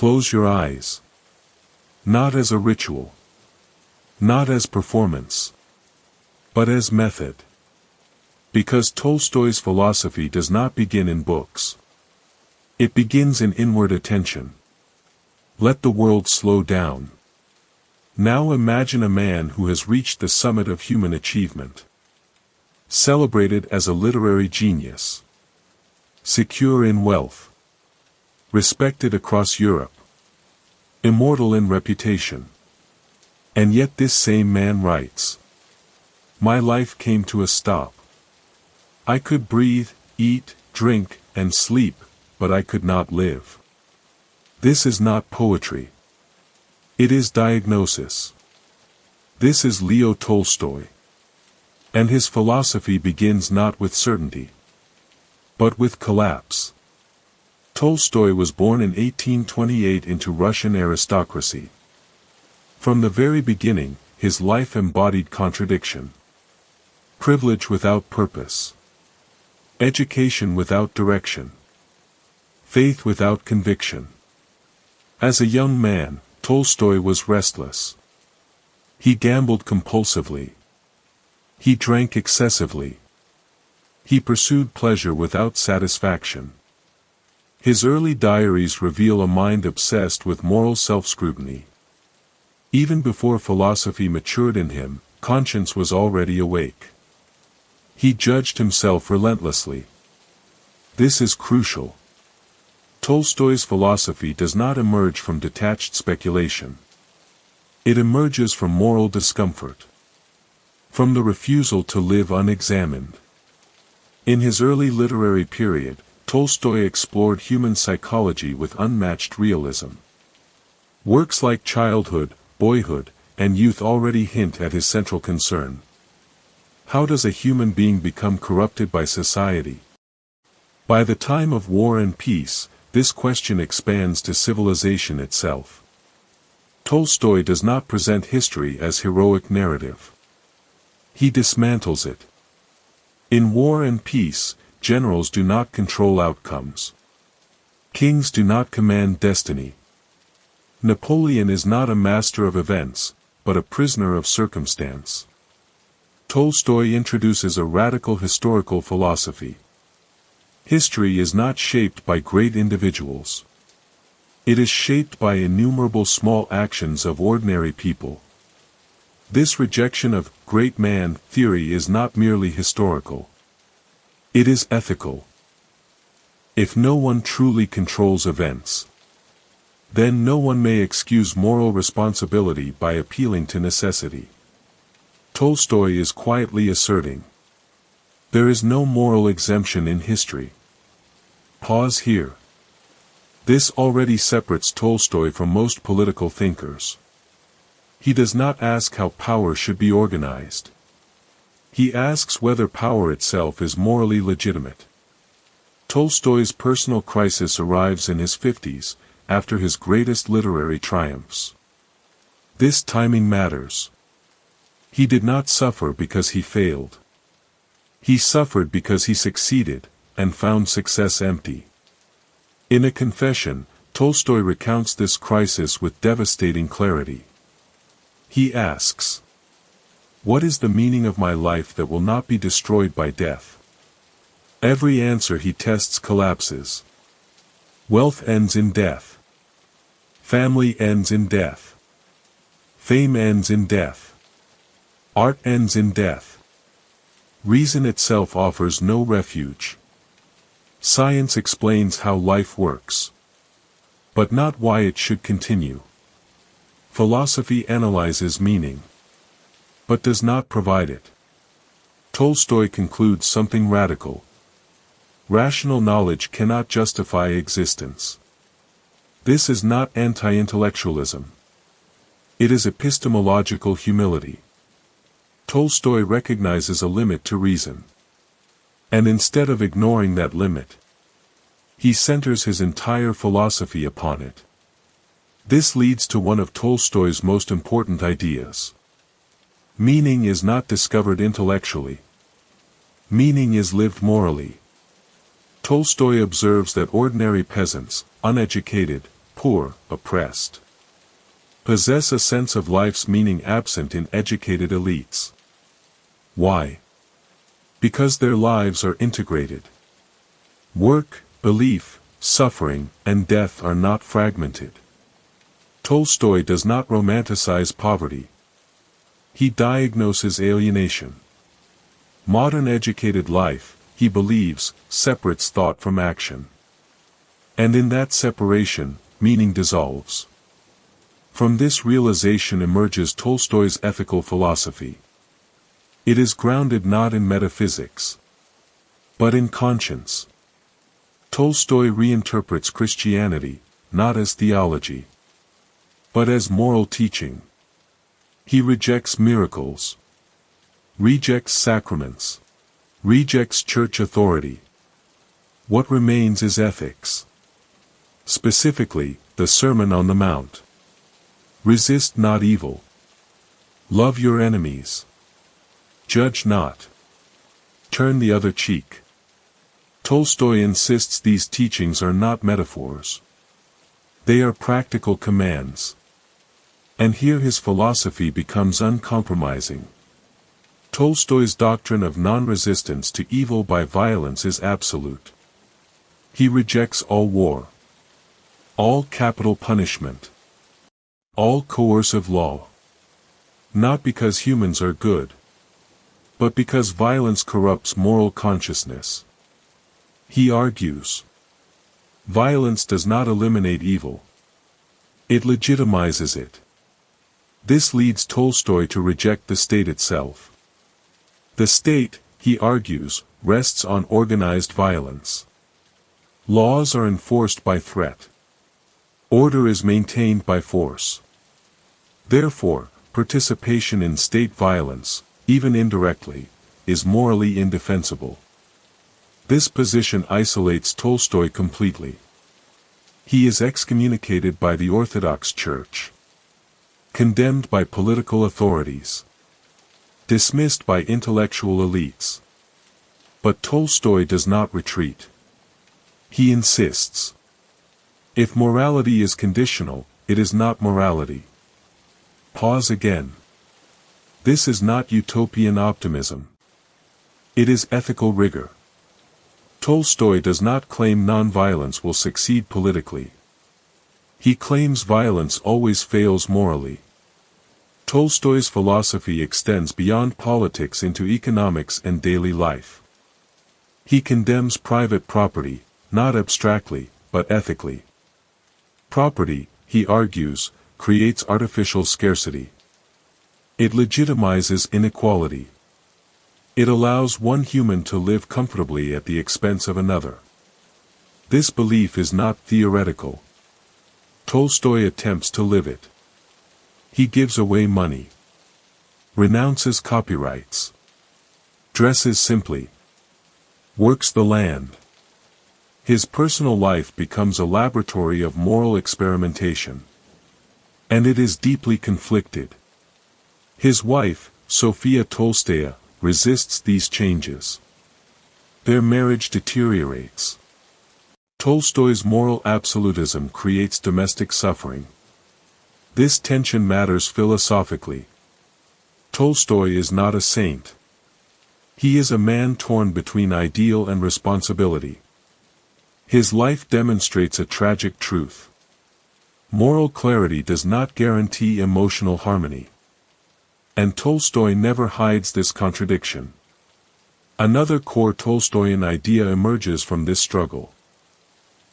Close your eyes. Not as a ritual. Not as performance. But as method. Because Tolstoy's philosophy does not begin in books. It begins in inward attention. Let the world slow down. Now imagine a man who has reached the summit of human achievement. Celebrated as a literary genius. Secure in wealth. Respected across Europe. Immortal in reputation. And yet this same man writes, "My life came to a stop. I could breathe, eat, drink, and sleep, but I could not live." This is not poetry. It is diagnosis. This is Leo Tolstoy. And his philosophy begins not with certainty, but with collapse. Tolstoy was born in 1828 into Russian aristocracy. From the very beginning, his life embodied contradiction. Privilege without purpose. Education without direction. Faith without conviction. As a young man, Tolstoy was restless. He gambled compulsively. He drank excessively. He pursued pleasure without satisfaction. His early diaries reveal a mind obsessed with moral self-scrutiny. Even before philosophy matured in him, conscience was already awake. He judged himself relentlessly. This is crucial. Tolstoy's philosophy does not emerge from detached speculation. It emerges from moral discomfort. From the refusal to live unexamined. In his early literary period, Tolstoy explored human psychology with unmatched realism. Works like Childhood, Boyhood, and Youth already hint at his central concern. How does a human being become corrupted by society? By the time of War and Peace, this question expands to civilization itself. Tolstoy does not present history as heroic narrative. He dismantles it. In War and Peace, generals do not control outcomes. Kings do not command destiny. Napoleon is not a master of events, but a prisoner of circumstance. Tolstoy introduces a radical historical philosophy. History is not shaped by great individuals. It is shaped by innumerable small actions of ordinary people. This rejection of great man theory is not merely historical. It is ethical. If no one truly controls events, then no one may excuse moral responsibility by appealing to necessity. Tolstoy is quietly asserting, there is no moral exemption in history. Pause here. This already separates Tolstoy from most political thinkers. He does not ask how power should be organized. He asks whether power itself is morally legitimate. Tolstoy's personal crisis arrives in his 50s, after his greatest literary triumphs. This timing matters. He did not suffer because he failed. He suffered because he succeeded, and found success empty. In a confession, Tolstoy recounts this crisis with devastating clarity. He asks, "What is the meaning of my life that will not be destroyed by death?" Every answer he tests collapses. Wealth ends in death. Family ends in death. Fame ends in death. Art ends in death. Reason itself offers no refuge. Science explains how life works, but not why it should continue. Philosophy analyzes meaning, but does not provide it. Tolstoy concludes something radical. Rational knowledge cannot justify existence. This is not anti-intellectualism. It is epistemological humility. Tolstoy recognizes a limit to reason. And instead of ignoring that limit, he centers his entire philosophy upon it. This leads to one of Tolstoy's most important ideas. Meaning is not discovered intellectually. Meaning is lived morally. Tolstoy observes that ordinary peasants, uneducated, poor, oppressed. Possess a sense of life's meaning absent in educated elites. Why? Because their lives are integrated. Work, belief, suffering, and death are not fragmented. Tolstoy does not romanticize poverty. He diagnoses alienation. Modern educated life, he believes, separates thought from action. And in that separation, meaning dissolves. From this realization emerges Tolstoy's ethical philosophy. It is grounded not in metaphysics, but in conscience. Tolstoy reinterprets Christianity, not as theology, but as moral teaching. He rejects miracles, rejects sacraments, rejects church authority. What remains is ethics. Specifically, the Sermon on the Mount. Resist not evil. Love your enemies. Judge not. Turn the other cheek. Tolstoy insists these teachings are not metaphors. They are practical commands. And here his philosophy becomes uncompromising. Tolstoy's doctrine of non-resistance to evil by violence is absolute. He rejects all war, all capital punishment, all coercive law. Not because humans are good, but because violence corrupts moral consciousness. He argues, violence does not eliminate evil. It legitimizes it. This leads Tolstoy to reject the state itself. The state, he argues, rests on organized violence. Laws are enforced by threat. Order is maintained by force. Therefore, participation in state violence, even indirectly, is morally indefensible. This position isolates Tolstoy completely. He is excommunicated by the Orthodox Church, condemned by political authorities, dismissed by intellectual elites. But Tolstoy does not retreat. He insists. If morality is conditional, it is not morality. Pause again. This is not utopian optimism. It is ethical rigor. Tolstoy does not claim non-violence will succeed politically. He claims violence always fails morally. Tolstoy's philosophy extends beyond politics into economics and daily life. He condemns private property, not abstractly, but ethically. Property, he argues, creates artificial scarcity. It legitimizes inequality. It allows one human to live comfortably at the expense of another. This belief is not theoretical. Tolstoy attempts to live it. He gives away money, renounces copyrights, dresses simply, works the land. His personal life becomes a laboratory of moral experimentation. And it is deeply conflicted. His wife, Sophia Tolstoya, resists these changes. Their marriage deteriorates. Tolstoy's moral absolutism creates domestic suffering. This tension matters philosophically. Tolstoy is not a saint. He is a man torn between ideal and responsibility. His life demonstrates a tragic truth. Moral clarity does not guarantee emotional harmony. And Tolstoy never hides this contradiction. Another core Tolstoyan idea emerges from this struggle.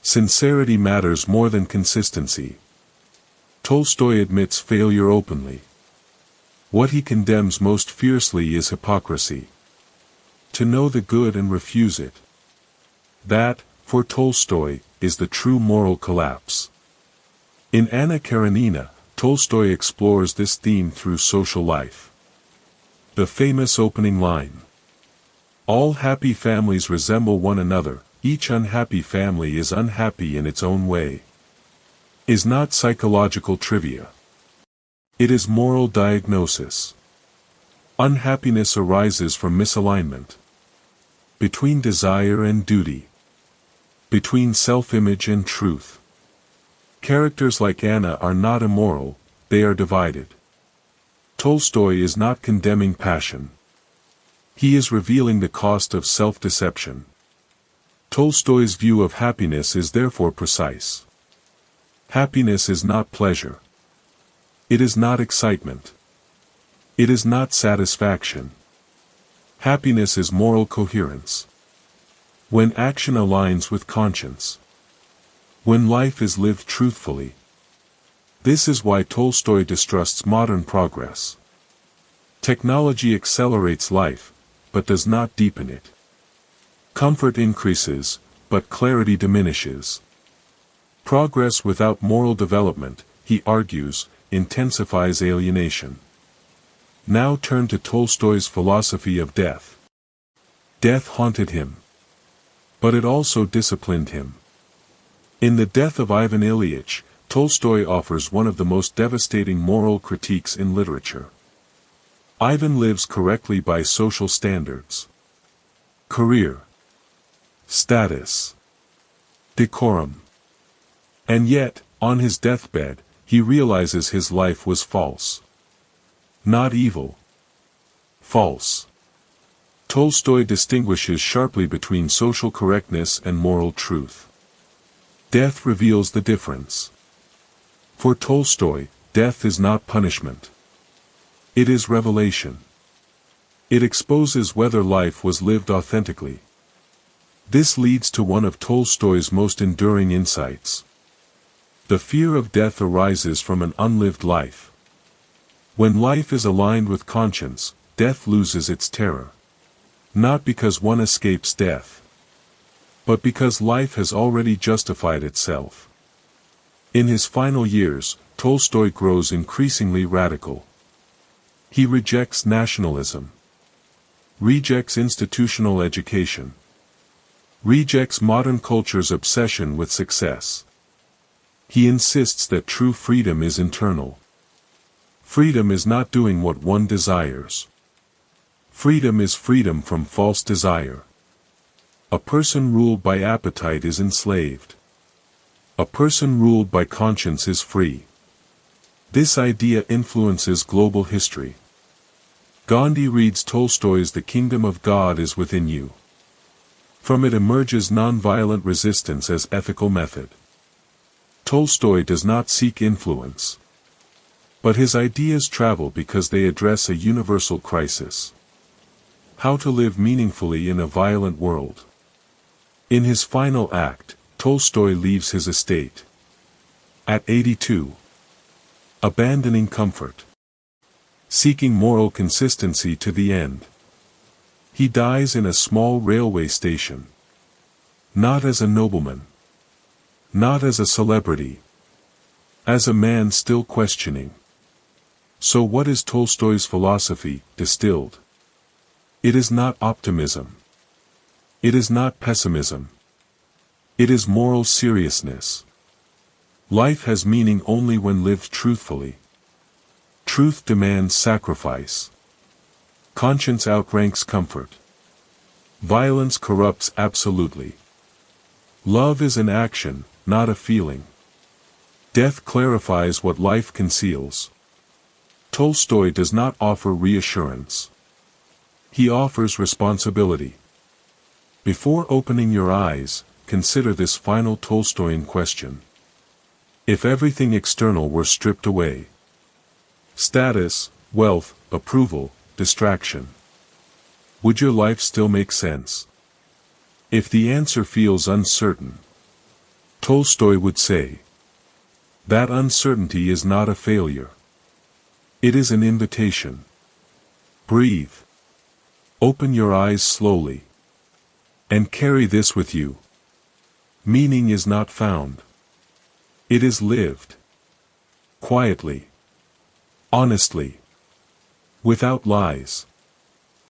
Sincerity matters more than consistency. Tolstoy admits failure openly. What he condemns most fiercely is hypocrisy. To know the good and refuse it. That, for Tolstoy, is the true moral collapse. In Anna Karenina, Tolstoy explores this theme through social life. The famous opening line, "All happy families resemble one another, each unhappy family is unhappy in its own way," is not psychological trivia. It is moral diagnosis. Unhappiness arises from misalignment. Between desire and duty. Between self-image and truth. Characters like Anna are not immoral, they are divided. Tolstoy is not condemning passion. He is revealing the cost of self-deception. Tolstoy's view of happiness is therefore precise. Happiness is not pleasure. It is not excitement. It is not satisfaction. Happiness is moral coherence. When action aligns with conscience. When life is lived truthfully. This is why Tolstoy distrusts modern progress. Technology accelerates life, but does not deepen it. Comfort increases, but clarity diminishes. Progress without moral development, he argues, intensifies alienation. Now turn to Tolstoy's philosophy of death. Death haunted him. But it also disciplined him. In The Death of Ivan Ilyich, Tolstoy offers one of the most devastating moral critiques in literature. Ivan lives correctly by social standards. Career. Status. Decorum. And yet, on his deathbed, he realizes his life was false. Not evil. False. Tolstoy distinguishes sharply between social correctness and moral truth. Death reveals the difference. For Tolstoy, death is not punishment. It is revelation. It exposes whether life was lived authentically. This leads to one of Tolstoy's most enduring insights. The fear of death arises from an unlived life. When life is aligned with conscience, death loses its terror. Not because one escapes death, but because life has already justified itself. In his final years, Tolstoy grows increasingly radical. He rejects nationalism, rejects institutional education, rejects modern culture's obsession with success. He insists that true freedom is internal. Freedom is not doing what one desires. Freedom is freedom from false desire. A person ruled by appetite is enslaved. A person ruled by conscience is free. This idea influences global history. Gandhi reads Tolstoy's The Kingdom of God is Within You. From it emerges nonviolent resistance as ethical method. Tolstoy does not seek influence. But his ideas travel because they address a universal crisis. How to live meaningfully in a violent world. In his final act, Tolstoy leaves his estate. At 82. Abandoning comfort. Seeking moral consistency to the end. He dies in a small railway station. Not as a nobleman. Not as a celebrity. As a man still questioning. So what is Tolstoy's philosophy, distilled? It is not optimism. It is not pessimism. It is moral seriousness. Life has meaning only when lived truthfully. Truth demands sacrifice. Conscience outranks comfort. Violence corrupts absolutely. Love is an action, not a feeling. Death clarifies what life conceals. Tolstoy does not offer reassurance. He offers responsibility. Before opening your eyes, consider this final Tolstoyan question. If everything external were stripped away, status, wealth, approval, distraction, would your life still make sense? If the answer feels uncertain, Tolstoy would say, that uncertainty is not a failure. It is an invitation. Breathe. Open your eyes slowly. And carry this with you. Meaning is not found. It is lived. Quietly. Honestly. Without lies.